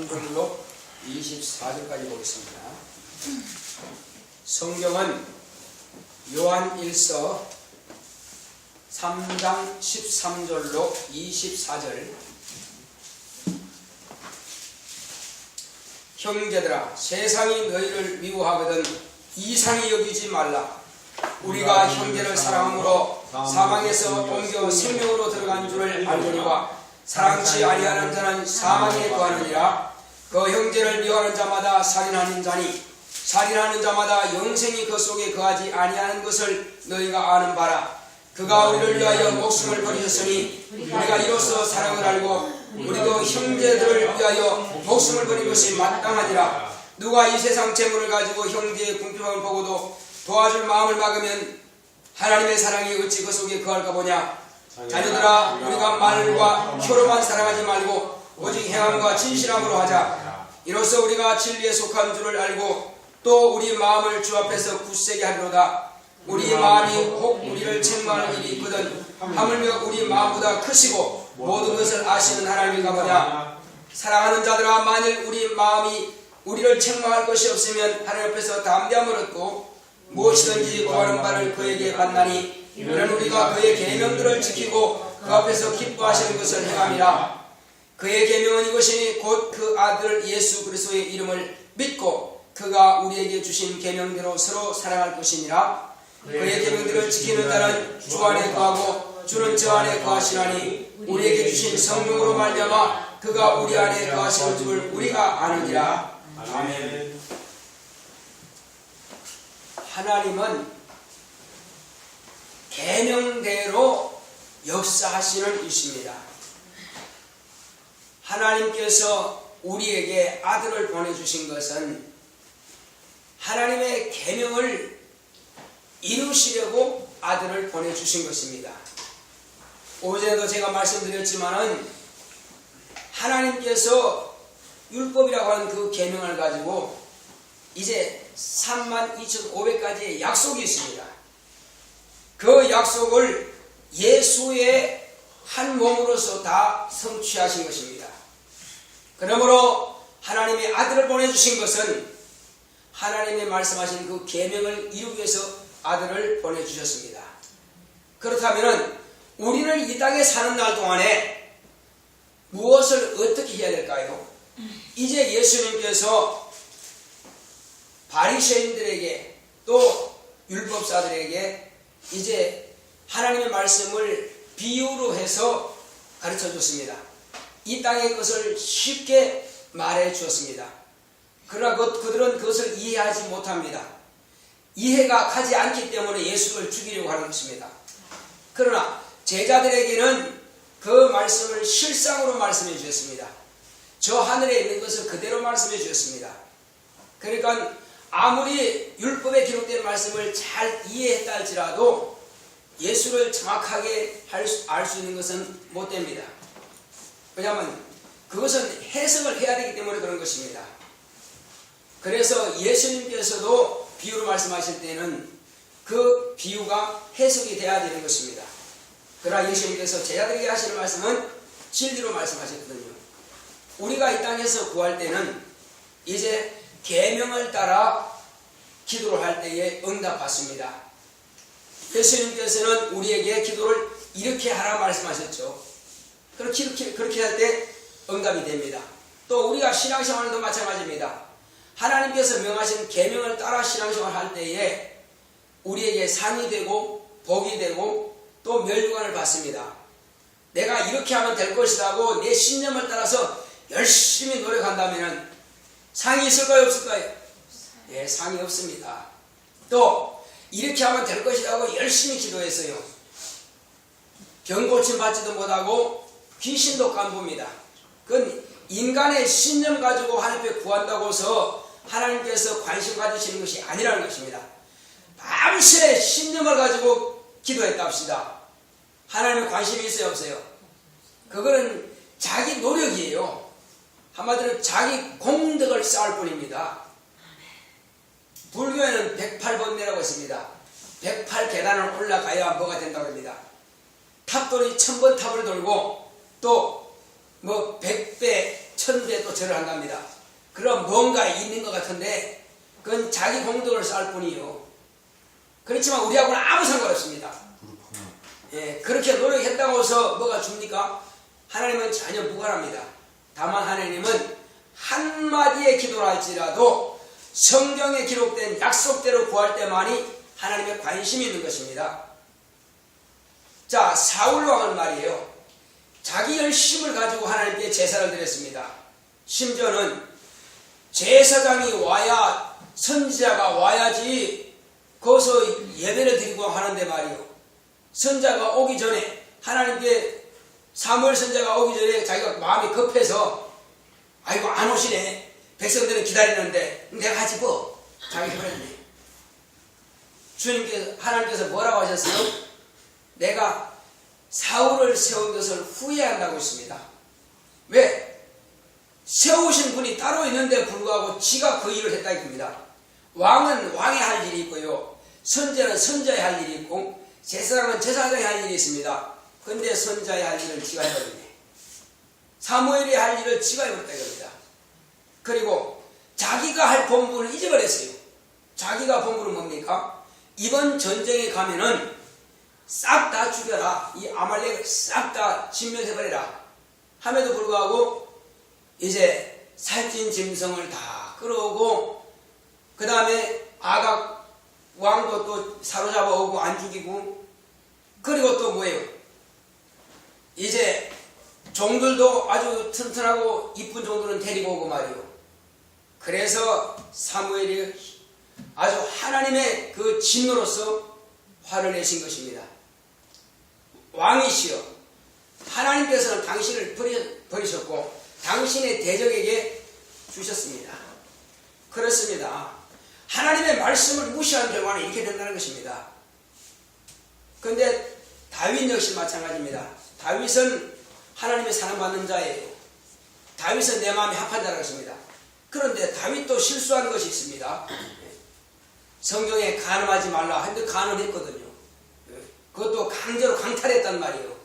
23절로 24절까지 보겠습니다. 성경은 요한1서 3장 13절로 24절. 형제들아, 세상이 너희를 미워하거든 이상히 여기지 말라. 우리가 형제를 사랑함으로 사망에서 옮겨 생명으로 들어간 줄을 알거니와 사랑치 아니하는 자는 사망에 거하느니라. 그 형제를 미워하는 자마다 살인하는 자니 살인하는 자마다 영생이 그 속에 거하지 아니하는 것을 너희가 아는 바라. 그가 우리를 위하여 목숨을 버리셨으니 우리가 이로써 사랑을 알고 우리도 형제들을 위하여 목숨을 버린 것이 마땅하니라. 누가 이 세상 재물을 가지고 형제의 궁핍함을 보고도 도와줄 마음을 막으면 하나님의 사랑이 어찌 그 속에 거할까 보냐. 자녀들아, 우리가 말과 혀로만 사랑하지 말고 오직 행함과 진실함으로 하자. 이로써 우리가 진리에 속한 줄을 알고 또 우리 마음을 주 앞에서 굳세게 하리로다. 우리 마음이 혹 우리를 책망할 일이 있거든 하물며 우리 마음보다 크시고 모든 것을 아시는 하나님인가 보냐. 사랑하는 자들아, 만일 우리 마음이 우리를 책망할 것이 없으면 하나님 앞에서 담대함을 얻고 무엇이든지 구하는 바를 그에게 받나니 이는 우리가 그의 계명들을 지키고 그 앞에서 기뻐하시는 것을 행함이라. 그의 계명은 이것이니 곧 그 아들 예수 그리스도의 이름을 믿고 그가 우리에게 주신 계명대로 서로 사랑할 것이니라. 그의 계명들을 지키는 자는 주 안에 거하고 주는 저 안에 거하시나니 우리에게 주신 성령으로 말미암아 그가 우리 안에 거하시는 줄 우리가 아느니라. 아멘. 하나님은 계명대로 역사하시는 이십니다. 하나님께서 우리에게 아들을 보내주신 것은 하나님의 계명을 이루시려고 아들을 보내주신 것입니다. 오전에도 제가 말씀드렸지만은 하나님께서 율법이라고 하는 그 계명을 가지고 이제 32,500가지의 약속이 있습니다. 그 약속을 예수의 한 몸으로서 다 성취하신 것입니다. 그러므로 하나님의 아들을 보내주신 것은 하나님의 말씀하신 그 계명을 이루기 위해서 아들을 보내주셨습니다. 그렇다면 우리는 이 땅에 사는 날 동안에 무엇을 어떻게 해야 될까요? 이제 예수님께서 바리새인들에게 또 율법사들에게 이제 하나님의 말씀을 비유로 해서 가르쳐 줬습니다. 이 땅의 것을 쉽게 말해 주었습니다. 그러나 그들은 그것을 이해하지 못합니다. 이해가 가지 않기 때문에 예수를 죽이려고 하는 것입니다. 그러나 제자들에게는 그 말씀을 실상으로 말씀해 주셨습니다. 저 하늘에 있는 것을 그대로 말씀해 주셨습니다. 그러니까 아무리 율법에 기록된 말씀을 잘 이해했다 할지라도 예수를 정확하게 알 수 있는 것은 못 됩니다. 왜냐하면 그것은 해석을 해야 되기 때문에 그런 것입니다. 그래서 예수님께서도 비유로 말씀하실 때는 그 비유가 해석이 돼야 되는 것입니다. 그러나 예수님께서 제자들에게 하시는 말씀은 진리로 말씀하셨거든요. 우리가 이 땅에서 구할 때는 이제 계명을 따라 기도를 할 때에 응답받습니다. 예수님께서는 우리에게 기도를 이렇게 하라 말씀하셨죠. 그렇게 할 때 응답이 됩니다. 또 우리가 신앙생활도 마찬가지입니다. 하나님께서 명하신 계명을 따라 신앙생활 할 때에 우리에게 상이 되고 복이 되고 또 멸류관을 받습니다. 내가 이렇게 하면 될 것이라고 내 신념을 따라서 열심히 노력한다면 상이 있을까요, 없을까요? 네, 상이 없습니다. 또 이렇게 하면 될 것이라고 열심히 기도했어요. 병 고침 받지도 못하고 귀신도 간봅니다. 그건 인간의 신념 가지고 하나님 앞에 구한다고 해서 하나님께서 관심 가지시는 것이 아니라는 것입니다. 밤새 신념을 가지고 기도했다 합시다. 하나님의 관심이 있어요, 없어요? 그거는 자기 노력이에요. 한마디로 자기 공덕을 쌓을 뿐입니다. 불교에는 108번뇌라고 있습니다. 108계단을 올라가야 뭐가 된다고 합니다. 탑돌이 1000번 탑을 돌고 또 뭐 100배, 천배 또 절을 한답니다. 그럼 뭔가 있는 것 같은데 그건 자기 공덕을 쌓을 뿐이요. 그렇지만 우리하고는 아무 상관없습니다. 예, 그렇게 노력했다고 해서 뭐가 줍니까? 하나님은 전혀 무관합니다. 다만 하나님은 한마디의 기도를 할지라도 성경에 기록된 약속대로 구할 때만이 하나님의 관심이 있는 것입니다. 자, 사울 왕은 말이에요. 자기 열심을 가지고 하나님께 제사를 드렸습니다. 심지어는 제사장이 와야, 선지자가 와야지 거기서 예배를 드리고 하는데 말이요. 선자가 오기 전에, 하나님께 사무엘 선자가 오기 전에 자기가 마음이 급해서 아이고 안 오시네. 백성들은 기다리는데 내가 하지 뭐. 자기 그랬네. 주님께서, 하나님께서 뭐라고 하셨어요? 내가 사울을 세운 것을 후회한다고 했습니다. 왜? 세우신 분이 따로 있는데 불구하고 지가 그 일을 했다 이겁니다. 왕은 왕이 할 일이 있고요. 선자는 선자의 할 일이 있고 제사장은 제사장의 할 일이 있습니다. 근데 선자의 할 일을 지가 해버리네. 사무엘이 할 일을 지가 해버렸다 이겁니다. 그리고 자기가 할 본분을 잊어버렸어요. 자기가 본분은 뭡니까? 이번 전쟁에 가면은 싹 다 죽여라. 이 아말렉을 싹 다 진멸해버려라. 함에도 불구하고 이제 살찐 짐승을 다 끌어오고 그 다음에 아각 왕도 또 사로잡아 오고 안 죽이고 그리고 또 뭐예요? 이제 종들도 아주 튼튼하고 이쁜 종들은 데리고 오고 말이요. 그래서 사무엘이 아주 하나님의 그 진노로서 화를 내신 것입니다. 왕이시여, 하나님께서는 당신을 버리셨고 당신의 대적에게 주셨습니다. 그렇습니다. 하나님의 말씀을 무시한 결과는 이렇게 된다는 것입니다. 그런데 다윗 역시 마찬가지입니다. 다윗은 하나님의 사랑받는 자예요. 다윗은 내 마음이 합한 자라는 것입니다. 그런데 다윗도 실수한 것이 있습니다. 성경에 간음하지 말라 했는데 간음했거든요. 그것도 강제로 강탈했단 말이에요.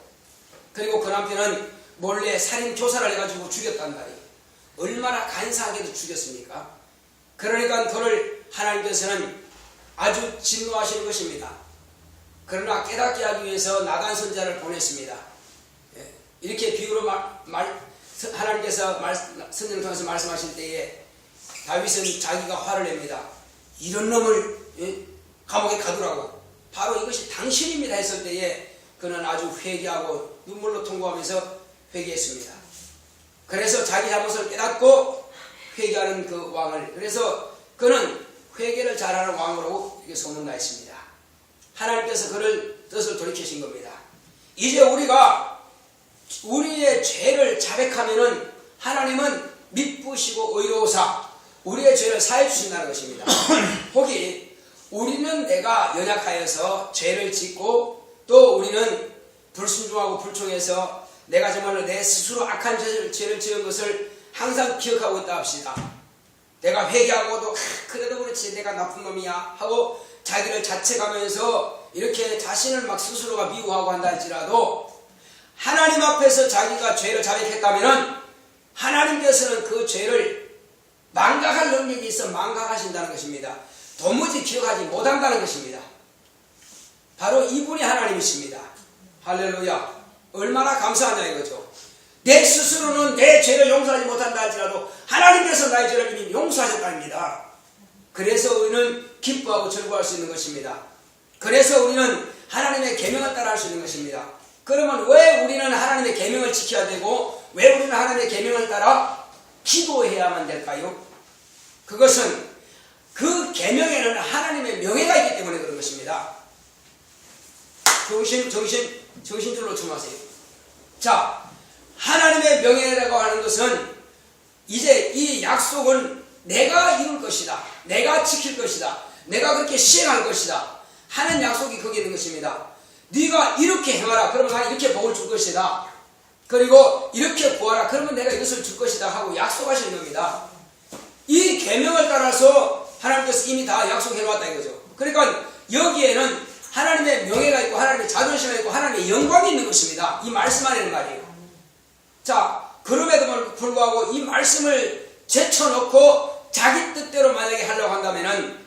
그리고 그 남편은 몰래 살인 교사를 해가지고 죽였단 말이에요. 얼마나 간사하게도 죽였습니까? 그러니까 그를 하나님께서는 아주 진노하시는 것입니다. 그러나 깨닫게 하기 위해서 나단 선지자를 보냈습니다. 이렇게 비유로 하나님께서 선지자를 통해서 말씀하실 때에 다윗은 자기가 화를 냅니다. 이런 놈을 감옥에 가두라고. 바로 이것이 당신입니다 했을 때에 그는 아주 회개하고 눈물로 통곡하면서 회개했습니다. 그래서 자기 잘못을 깨닫고 회개하는 그 왕을, 그래서 그는 회개를 잘하는 왕으로 이렇게 소문나 있습니다. 하나님께서 그를 뜻을 돌이키신 겁니다. 이제 우리가 우리의 죄를 자백하면은 하나님은 미쁘시고 의로우사 우리의 죄를 사해 주신다는 것입니다. 혹이 우리는 내가 연약하여서 죄를 짓고 또 우리는 불순종하고 불통해서 내가 정말로 내 스스로 악한 죄를 지은 것을 항상 기억하고 있다 합시다. 내가 회개하고도 그래도 그렇지 내가 나쁜 놈이야 하고 자기를 자책하면서 이렇게 자신을 막 스스로가 미워하고 한다 할지라도 하나님 앞에서 자기가 죄를 자백했다면 하나님께서는 그 죄를 망각할 능력이 있어 망각하신다는 것입니다. 도무지 기억하지 못한다는 것입니다. 바로 이분이 하나님이십니다. 할렐루야. 얼마나 감사하냐 이거죠. 내 스스로는 내 죄를 용서하지 못한다 할지라도 하나님께서 나의 죄를 이미 용서하셨답니다. 그래서 우리는 기뻐하고 즐거워할 수 있는 것입니다. 그래서 우리는 하나님의 계명을 따라 할 수 있는 것입니다. 그러면 왜 우리는 하나님의 계명을 지켜야 되고 왜 우리는 하나님의 계명을 따라 기도해야만 될까요? 그것은 그 계명에는 하나님의 명예가 있기 때문에 그런 것입니다. 정신줄로 참으세요. 자, 하나님의 명예라고 하는 것은 이제 이 약속은 내가 이룰 것이다. 내가 지킬 것이다. 내가 그렇게 시행할 것이다. 하는 약속이 거기에 있는 것입니다. 네가 이렇게 행하라. 그러면 난 이렇게 복을 줄 것이다. 그리고 이렇게 구하라. 그러면 내가 이것을 줄 것이다 하고 약속하시는 겁니다. 이 계명을 따라서 하나님께서 이미 다 약속해 놓았다 이거죠. 그러니까 여기에는 하나님의 명예가 있고 하나님의 자존심이 있고 하나님의 영광이 있는 것입니다. 이 말씀 안에는 말이에요. 자, 그럼에도 불구하고 이 말씀을 제쳐놓고 자기 뜻대로 만약에 하려고 한다면은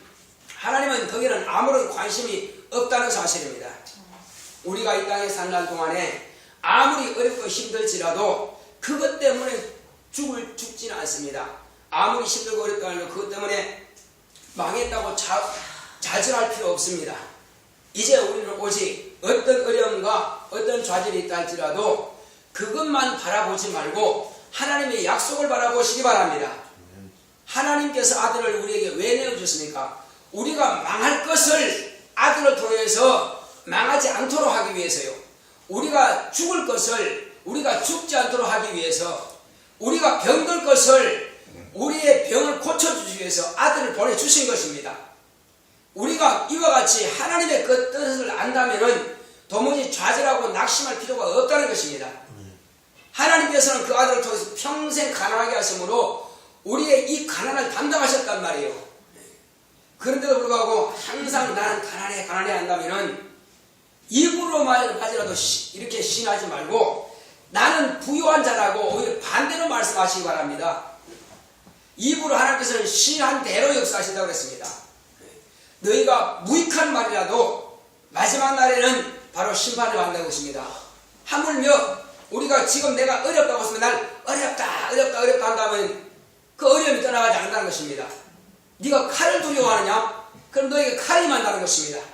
하나님은 거기는 아무런 관심이 없다는 사실입니다. 우리가 이 땅에 사는 날 동안에 아무리 어렵고 힘들지라도 그것 때문에 죽지는 않습니다. 아무리 힘들고 어렵다고 해도 그것 때문에 망했다고 좌절할 필요 없습니다. 이제 우리는 오직 어떤 어려움과 어떤 좌절이 있다 할지라도 그것만 바라보지 말고 하나님의 약속을 바라보시기 바랍니다. 하나님께서 아들을 우리에게 왜 내어주십니까? 우리가 망할 것을 아들을 통해서 망하지 않도록 하기 위해서요. 우리가 죽을 것을 우리가 죽지 않도록 하기 위해서, 우리가 병들 것을 우리의 병을 고쳐주기 위해서 아들을 보내주신 것입니다. 우리가 이와 같이 하나님의 그 뜻을 안다면 도무지 좌절하고 낙심할 필요가 없다는 것입니다. 하나님께서는 그 아들을 통해서 평생 가난하게 하심으로 우리의 이 가난을 담당하셨단 말이에요. 그런데도 불구하고 항상 나는 가난해 한다면은 입으로만이라도 이렇게 시인하지 말고 나는 부유한 자라고 오히려 반대로 말씀하시기 바랍니다. 입으로 하나님께서는 시인한 대로 역사하신다고 했습니다. 너희가 무익한 말이라도 마지막 날에는 바로 심판을 받는다고 했습니다. 하물며 우리가 지금 내가 어렵다고 했으면 날 어렵다 한다면 그 어려움이 떠나가지 않는다는 것입니다. 네가 칼을 두려워하느냐? 그럼 너에게 칼이 만나는 것입니다.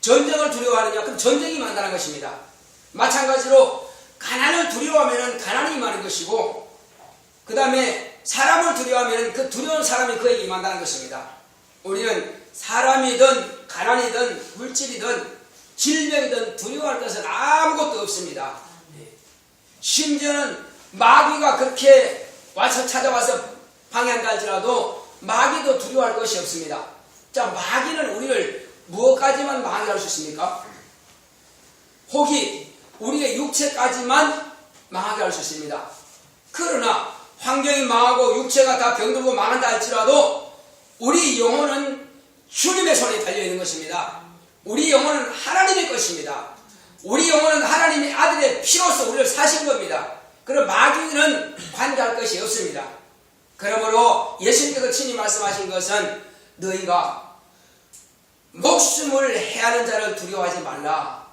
전쟁을 두려워하느냐? 그럼 전쟁이 만나는 것입니다. 마찬가지로 가난을 두려워하면 가난이 임하는 것이고, 그 다음에 사람을 두려워하면 그 두려운 사람이 그에게 임한다는 것입니다. 우리는 사람이든 가난이든 물질이든 질병이든 두려워할 것은 아무것도 없습니다. 심지어는 마귀가 그렇게 찾아와서 방해한다 할지라도 마귀도 두려워할 것이 없습니다. 자, 마귀는 우리를 무엇까지만 망하게 할 수 있습니까? 혹이 우리의 육체까지만 망하게 할 수 있습니다. 그러나 환경이 망하고 육체가 다 병들고 망한다 할지라도 우리 영혼은 주님의 손에 달려있는 것입니다. 우리 영혼은 하나님의 것입니다. 우리 영혼은 하나님의 아들의 피로서 우리를 사신 겁니다. 그럼 마귀는 관계할 것이 없습니다. 그러므로 예수님께서 친히 말씀하신 것은 너희가 목숨을 해하는 자를 두려워하지 말라.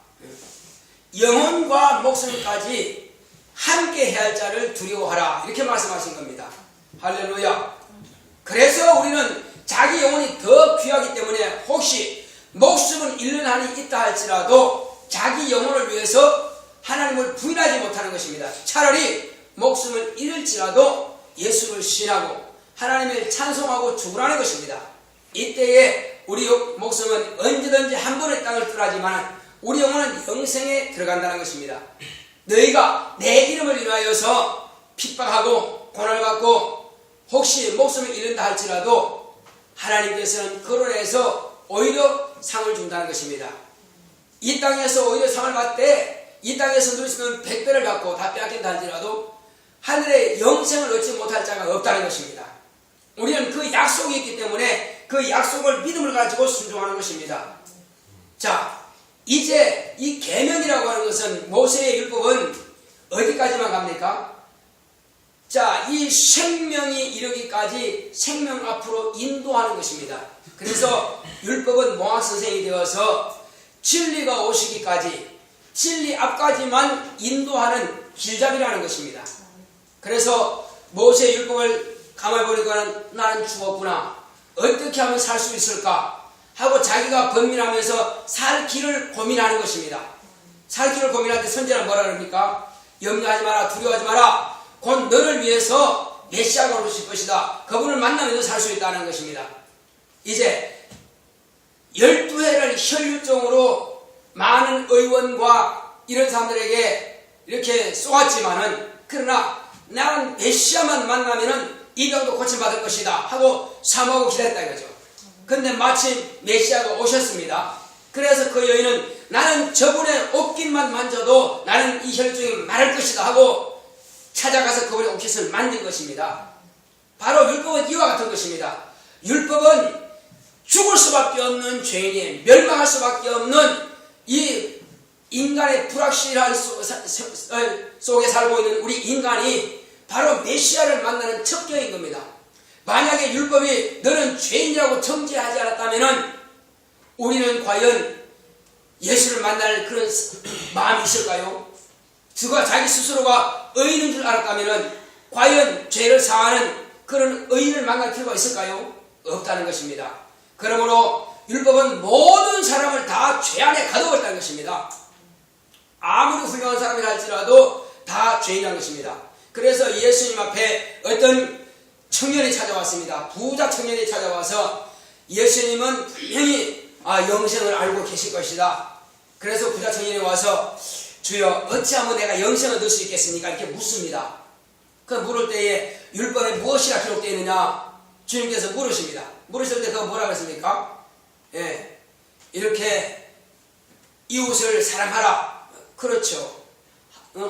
영혼과 목숨까지 함께 해할 자를 두려워하라. 이렇게 말씀하신 겁니다. 할렐루야. 그래서 우리는 자기 영혼이 더 귀하기 때문에 혹시 목숨을 잃는 한이 있다 할지라도 자기 영혼을 위해서 하나님을 부인하지 못하는 것입니다. 차라리 목숨을 잃을지라도 예수를 신하고 하나님을 찬송하고 죽으라는 것입니다. 이때에 우리 목숨은 언제든지 한 번의 땅을 떠나지만 우리 영혼은 영생에 들어간다는 것입니다. 너희가 내 이름을 인하여서 핍박하고 고난받고 혹시 목숨을 잃는다 할지라도 하나님께서는 그로 인해서 오히려 상을 준다는 것입니다. 이 땅에서 오히려 상을 받되 이 땅에서 누릴 수 있는 100배를 갖고 다 빼앗긴다 할지라도 하늘의 영생을 얻지 못할 자가 없다는 것입니다. 우리는 그 약속이 있기 때문에 그 약속을 믿음을 가지고 순종하는 것입니다. 자, 이제 이 계명이라고 하는 것은 모세의 율법은 어디까지만 갑니까? 자, 이 생명이 이르기까지 생명 앞으로 인도하는 것입니다. 그래서 율법은 몽학선생이 되어서 진리가 오시기까지 진리 앞까지만 인도하는 길잡이라는 것입니다. 그래서 모세의 율법을 가만히 보니까 나는 죽었구나. 어떻게 하면 살 수 있을까? 하고 자기가 번민하면서 살 길을 고민하는 것입니다. 살 길을 고민할 때 선지자는 뭐라 그럽니까? 염려하지 마라, 두려워하지 마라. 곧 너를 위해서 메시아가 오실 것이다. 그분을 만나면 너 살 수 있다는 것입니다. 이제 12회를 혈육종으로 많은 의원과 이런 사람들에게 이렇게 쏘았지만은 그러나 나는 메시아만 만나면은 이 병도 고침받을 것이다 하고 사모하고 기다렸다 이거죠. 근데 마침 메시아가 오셨습니다. 그래서 그 여인은 나는 저분의 옷깃만 만져도 나는 이 혈육종이 마를 것이다 하고 찾아가서 그분의 옷깃을 만진 것입니다. 바로 율법은 이와 같은 것입니다. 율법은 죽을 수밖에 없는 죄인이 멸망할 수밖에 없는 이 인간의 불확실한 속에 살고 있는 우리 인간이 바로 메시아를 만나는 첩경인 겁니다. 만약에 율법이 너는 죄인이라고 정죄하지 않았다면 우리는 과연 예수를 만날 그런 마음이 있을까요? 그가 자기 스스로가 의인인 줄 알았다면 과연 죄를 사하는 그런 의인을 만날 필요가 있을까요? 없다는 것입니다. 그러므로 율법은 모든 사람을 다 죄 안에 가둬버렸다는 것입니다. 아무리 훌륭한 사람이라 할지라도 다 죄인이라는 것입니다. 그래서 예수님 앞에 어떤 청년이 찾아왔습니다. 부자 청년이 찾아와서 예수님은 분명히 영생을 알고 계실 것이다. 그래서 부자 청년이 와서 주여 어찌하면 내가 영생을 얻을 수 있겠습니까? 이렇게 묻습니다. 그 물을 때에 율법에 무엇이라 기록되어 있느냐? 주님께서 물으십니다. 물으실 때 그거 뭐라고 했습니까? 예, 이렇게 이웃을 사랑하라. 그렇죠.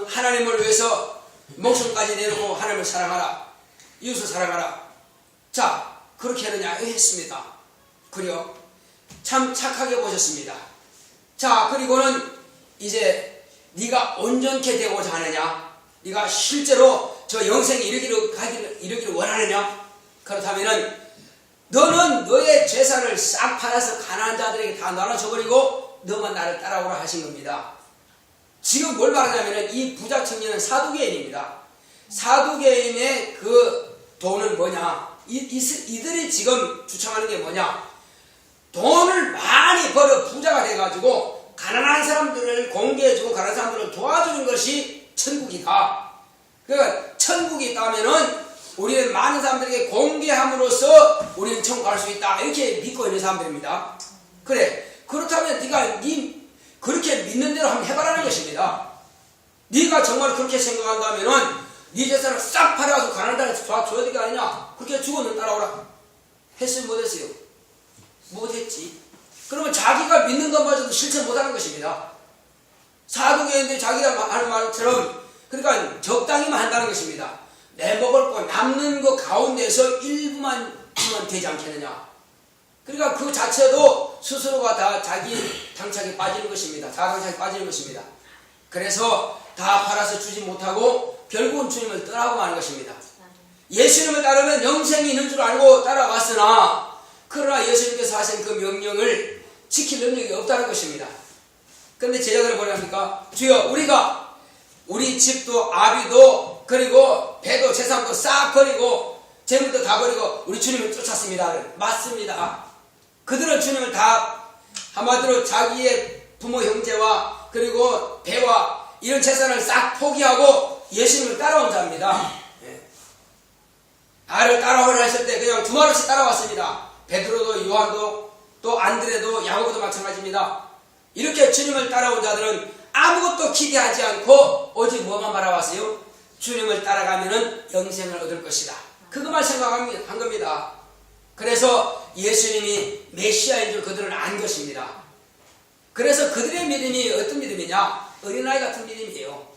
하나님을 위해서 목숨까지 내놓고 하나님을 사랑하라. 이웃을 사랑하라. 자, 그렇게 하느냐 했습니다. 그래요. 참 착하게 보셨습니다. 자, 그리고는 이제 네가 온전케 되고자 하느냐? 네가 실제로 저 영생에 이르기를 원하느냐? 그렇다면은 너는 너의 재산을 싹 팔아서 가난한 자들에게 다 나눠줘버리고 너만 나를 따라오라 하신 겁니다. 지금 뭘 말하냐면은 이 부자 청년은 사두개인입니다. 사두개인의 그 돈은 뭐냐? 이들이 지금 주창하는 게 뭐냐? 돈을 많이 벌어 부자가 돼가지고 가난한 사람들을 공개해주고 가난한 사람들을 도와주는 것이 천국이다. 그러니까 천국이 있다면은 우리는 많은 사람들에게 공개함으로써 우리는 천국 갈 수 있다. 이렇게 믿고 있는 사람들입니다. 그래, 그렇다면 네가 그렇게 믿는 대로 한번 해봐라는 것입니다. 네가 정말 그렇게 생각한다면은 네 재산을 싹 팔아서 가난한 데를 줘야 될 게 아니냐? 그렇게 죽어는 따라오라. 했어요? 못했어요? 못했지. 그러면 자기가 믿는 것마저도 실천 못하는 것입니다. 사두개인들이 자기가 하는 말처럼 그러니까 적당히만 한다는 것입니다. 내 먹을 거 남는 거 가운데서 일부만 주면 되지 않겠느냐. 그러니까 그 자체도 스스로가 다 자기 당착에 빠지는 것입니다. 자당착에 빠지는 것입니다. 그래서 다 팔아서 주지 못하고 결국은 주님을 떠나고 마는 것입니다. 예수님을 따르면 영생이 있는 줄 알고 따라왔으나 그러나 예수님께서 하신 그 명령을 지킬 능력이 없다는 것입니다. 그런데 제자들은 뭐라 합니까? 주여 우리 집도 아비도 그리고 배도 재산도 싹 버리고 재물도 다 버리고 우리 주님을 쫓았습니다. 맞습니다. 그들은 주님을 다 한마디로 자기의 부모 형제와 그리고 배와 이런 재산을 싹 포기하고 예수님을 따라온 자입니다. 나를 따라오라 했을 때 그냥 두 말없이 따라왔습니다. 베드로도 요한도 또 안드레도 야고보도 마찬가지입니다. 이렇게 주님을 따라온 자들은 아무것도 기대하지 않고 오직 뭐만 바라봤어요? 주님을 따라가면은 영생을 얻을 것이다. 그것만 생각한 겁니다. 그래서 예수님이 메시아인 줄 그들은 안 것입니다. 그래서 그들의 믿음이 어떤 믿음이냐? 어린아이 같은 믿음이에요.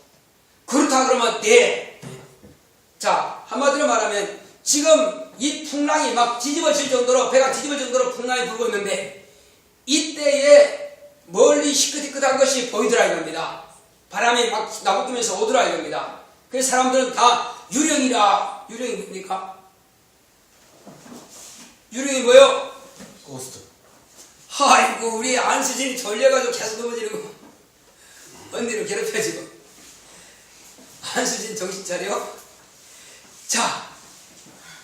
그렇다 그러면 자, 한마디로 말하면 지금 이 풍랑이 막 뒤집어질 정도로 배가 뒤집어질 정도로 풍랑이 불고 있는데 이때에 멀리 시끗시끗한 것이 보이더라 이겁니다. 바람이 막 나부끼면서 오더라 이겁니다. 그래서 사람들은 다 유령이라. 유령이 뭡니까? 유령이 뭐요? 고스트. 아이고 우리 안수진이 졸려가지고 계속 넘어지고 언니를 괴롭혀지고. 안수진 정신 차려. 자,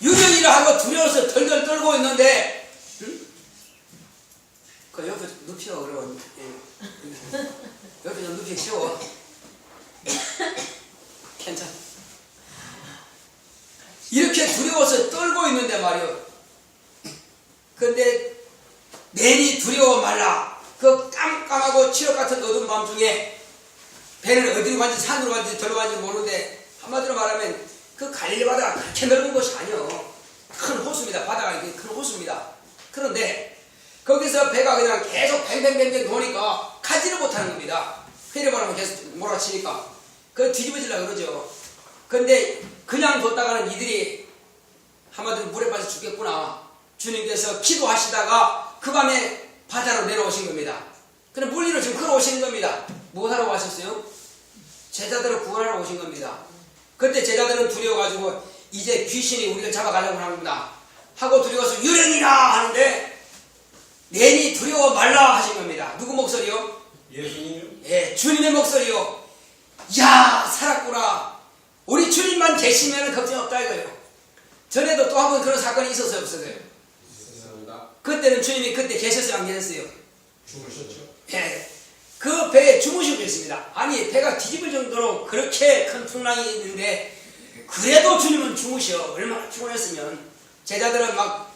유령이라 하고 두려워서 덜덜 떨고 있는데 그 옆에 눕히가 어려워. 옆에 좀 눕히 쉬워. 괜찮아. 이렇게 두려워서 떨고 있는데 말이요. 근데 내니 두려워 말라. 그 깜깜하고 칠흑 같은 어두운 밤중에 배는 어디로 간지 산으로 간지 절로 간지 모르는데 한마디로 말하면 그 갈릴리 바다가 그렇게 넓은 것이 아니요. 큰 호수입니다. 바다가 이렇게 큰 호수입니다. 그런데 거기서 배가 그냥 계속 뱅뱅뱅뱅 도니까 가지를 못하는 겁니다. 회려바람을 계속 몰아치니까 그 뒤집어지려고 그러죠. 근데 그냥 뒀다가는 이들이 한마디로 물에 빠져 죽겠구나. 주님께서 기도하시다가 그 밤에 바다로 내려오신 겁니다. 그럼 물 위로 지금 걸어오시는 겁니다. 뭐 하러 오셨어요? 제자들을 구원하러 오신 겁니다. 그때 제자들은 두려워가지고 이제 귀신이 우리를 잡아가려고 하는구나 하고 두려워서 유령이라 하는데 내니 두려워 말라 하신 겁니다. 누구 목소리요? 예수님이요? 예, 주님의 목소리요. 야, 살았구나. 우리 주님만 계시면 걱정 없다 이거예요. 전에도 또 한 번 그런 사건이 있었어요, 없었어요? 있었습니다. 그때는 주님이 그때 계셨어요, 안 계셨어요? 죽으셨죠? 예. 그 배에 주무시고 계십니다. 아니, 배가 뒤집을 정도로 그렇게 큰 풍랑이 있는데 그래도 주님은 주무셔. 얼마나 피곤했으면. 제자들은 막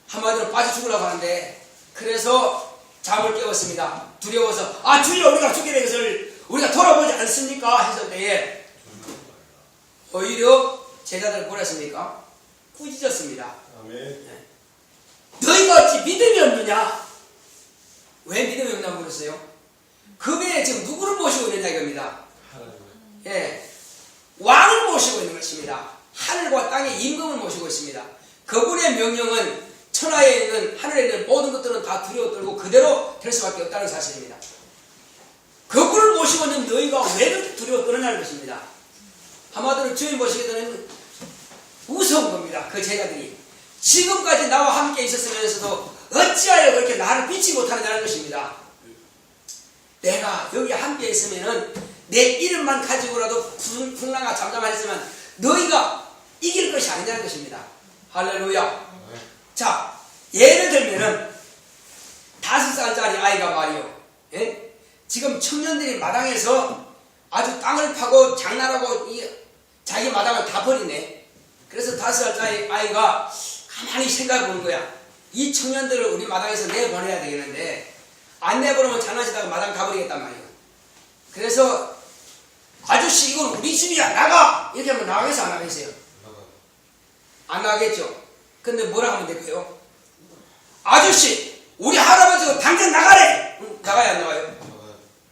한마디로 빠져 죽으려고 하는데 그래서 잠을 깨웠습니다. 두려워서 아, 주여 우리가 죽게 된 것을 우리가 돌아보지 않습니까? 했을 때에 오히려 제자들 뭐라 했습니까? 꾸짖었습니다. 아멘. 너희가 어찌 믿음이 없느냐? 왜 믿음이 없냐고 물었어요? 그 배에 지금 누구를 모시고 있느냐 이겁니다. 하나님. 예, 왕을 모시고 있는 것입니다. 하늘과 땅의 임금을 모시고 있습니다. 그분의 명령은 천하에 있는 하늘에 있는 모든 것들은 다 두려워 떨고 그대로 될 수밖에 없다는 사실입니다. 그분을 모시고 있는 너희가 왜 그렇게 두려워 떨느냐는 것입니다. 한마디로 주님 모시게 되는 무서운 겁니다. 그 제자들이 지금까지 나와 함께 있었으면서도 어찌하여 그렇게 나를 믿지 못하느냐는 것입니다. 내가 여기 함께 있으면은 내 이름만 가지고라도 풍랑아 잠잠하였으면 너희가 이길 것이 아니냐는 것입니다. 할렐루야. 자, 예를 들면은 5살짜리 아이가 말이요. 예? 지금 청년들이 마당에서 아주 땅을 파고 장난하고 자기 마당을 다 버리네. 그래서 5살짜리 아이가 가만히 생각해 보는 거야. 이 청년들을 우리 마당에서 내보내야 되겠는데 안 내보내면 장난치다가 마당 가버리겠단 말이에요. 그래서 아저씨 이건 우리 집이야 나가! 이렇게 하면 나가겠어요 안 나가겠어요? 안 나가겠죠. 근데 뭐라 하면 될까요? 아저씨 우리 할아버지가 당장 나가래! 나가야 안 나가요?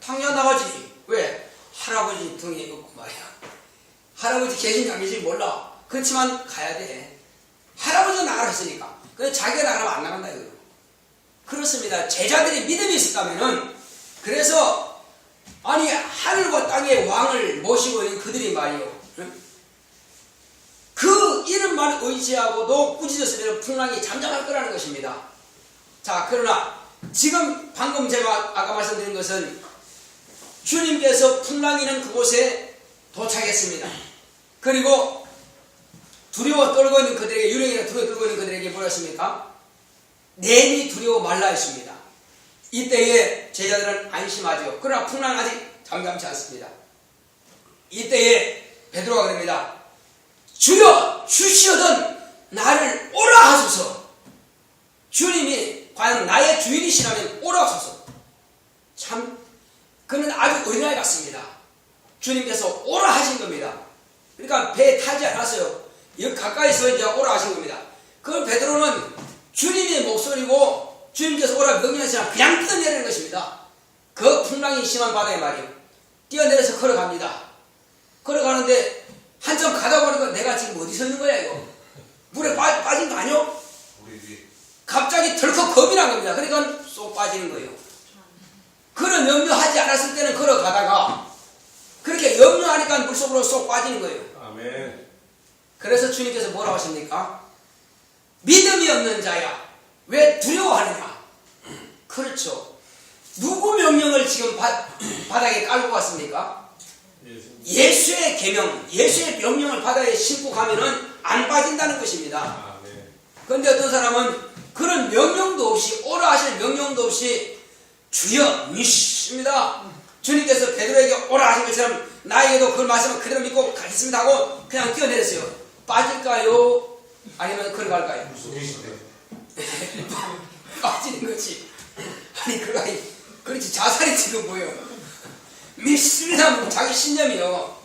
당장 나가지. 왜? 할아버지 등에 없고 말이야. 할아버지 계신지 안 계신지 몰라. 그렇지만 가야 돼. 할아버지가 나가라 했으니까. 근데 자기가 나가면 안 나간다 이거예요. 그렇습니다. 제자들이 믿음이 있었다면은 그래서 아니 하늘과 땅의 왕을 모시고 있는 그들이 말이요. 그 이름만 의지하고도 꾸짖었으면 풍랑이 잠잠할 거라는 것입니다. 자, 그러나 지금 방금 제가 아까 말씀드린 것은 주님께서 풍랑이는 그곳에 도착했습니다. 그리고 두려워 떨고 있는 그들에게 유령이나 두려워 떨고 있는 그들에게 뭐라 했습니까? 내니 두려워 말라 했습니다. 이때에 제자들은 안심하죠. 그러나 풍랑은 아직 잠잠치 않습니다. 이때에 베드로가 그럽니다. 주여 주시어든 나를 오라 하소서. 주님이 과연 나의 주인이시라면 오라 하소서. 참 그는 아주 은혜 같습니다. 주님께서 오라 하신 겁니다. 그러니까 배에 타지 않았어요. 여기 가까이서 이제 오라 하신 겁니다. 그럼 베드로는 주님의 목소리고 주님께서 오라 명령하시면 그냥 뛰어내리는 것입니다. 그 풍랑이 심한 바다에 말이에요. 뛰어내려서 걸어갑니다. 걸어가는데 한참 가다 보니까 내가 지금 어디 서 있는 거야 이거. 물에 빠진 거 아니요? 갑자기 덜컥 겁이 난 겁니다. 그러니까 쏙 빠지는 거예요. 그런 염려하지 않았을 때는 걸어가다가 그렇게 염려하니까 물속으로 쏙 빠지는 거예요. 아멘. 그래서 주님께서 뭐라고 하십니까? 믿음이 없는 자야 왜 두려워하느냐? 그렇죠. 누구 명령을 지금 바닥에 깔고 갔습니까? 예수의 계명, 예수의 명령을 바다에 싣고 가면은 안 빠진다는 것입니다. 그런데 어떤 사람은 그런 명령도 없이 오라 하실 명령도 없이 주여 믿습니다. 주님께서 베드로에게 오라 하신 것처럼 나에게도 그 말씀을 그대로 믿고 가겠습니다 하고 그냥 뛰어내렸어요. 빠질까요? 아니면 걸어갈까요? 빠지는 거지. 아니 그거 아니 그렇지 자살이 지금 뭐예요? 믿습니다. 자기 신념이요.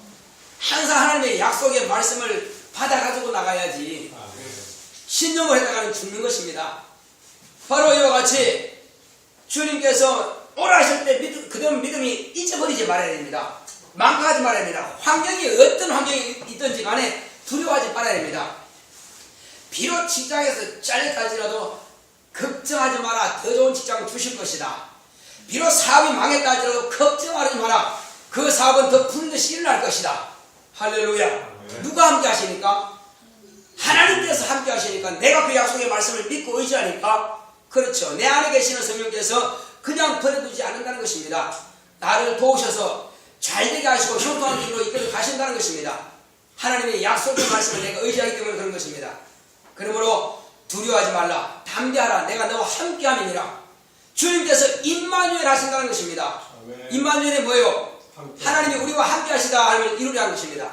항상 하나님의 약속의 말씀을 받아가지고 나가야지. 신념을 했다가는 죽는 것입니다. 바로 이와 같이 주님께서 오라 하실 때 그대로 믿음이 잊어버리지 말아야 됩니다. 망가하지 말아야 됩니다. 환경이 어떤 환경이 있든지 간에 두려워하지 말아야 됩니다. 비록 직장에서 잘렸다지라도 걱정하지 마라. 더 좋은 직장 주실 것이다. 비록 사업이 망했다 할지라도 걱정하지 마라. 그 사업은 더 큰 것이 일어날 것이다. 할렐루야. 누가 함께 하시니까? 하나님께서 함께 하시니까, 내가 그 약속의 말씀을 믿고 의지하니까, 그렇죠. 내 안에 계시는 성령께서 그냥 버려두지 않는다는 것입니다. 나를 도우셔서 잘되게 하시고 형통한 길로 이끌어 가신다는 것입니다. 하나님의 약속의 말씀을 내가 의지하기 때문에 그런 것입니다. 그러므로 두려워하지 말라. 담대하라. 내가 너와 함께함이니라. 주님께서 임마누엘 하신다는 것입니다. 임마누엘이 뭐예요? 하나님이 우리와 함께 하시다 하면 이루려 하는 것입니다.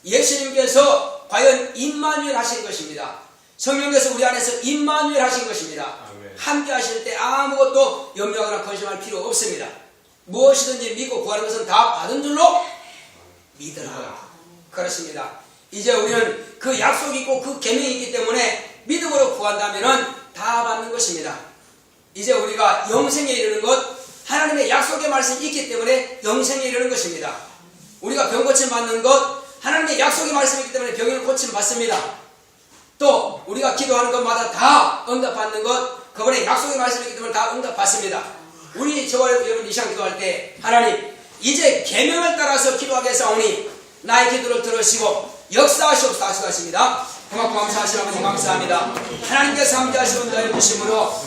예수님께서 과연 임마누엘 하신 것입니다. 성령께서 우리 안에서 임마누엘 하신 것입니다. 함께 하실 때 아무것도 염려하거나 근심할 필요 없습니다. 무엇이든지 믿고 구하는 것은 다 받은 줄로 믿으라. 그렇습니다. 이제 우리는 그 약속이 있고 그 계명이 있기 때문에 믿음으로 구한다면 다 받는 것입니다. 이제 우리가 영생에 이르는 것, 하나님의 약속의 말씀이 있기 때문에 영생에 이르는 것입니다. 우리가 병 고침 받는 것, 하나님의 약속의 말씀이 있기 때문에 병을 고침 받습니다. 또 우리가 기도하는 것마다 다 응답받는 것, 그분의 약속의 말씀이 있기 때문에 다 응답받습니다. 우리 저와 여러분 이 시간 기도할 때, 하나님 이제 계명을 따라서 기도하게 하사오니 나의 기도를 들으시고 역사하시옵소서 하시고 하십니다. 고맙고 감사하시는 아버지 감사합니다. 하나님께서 함께 하시고 은혜를 주심으로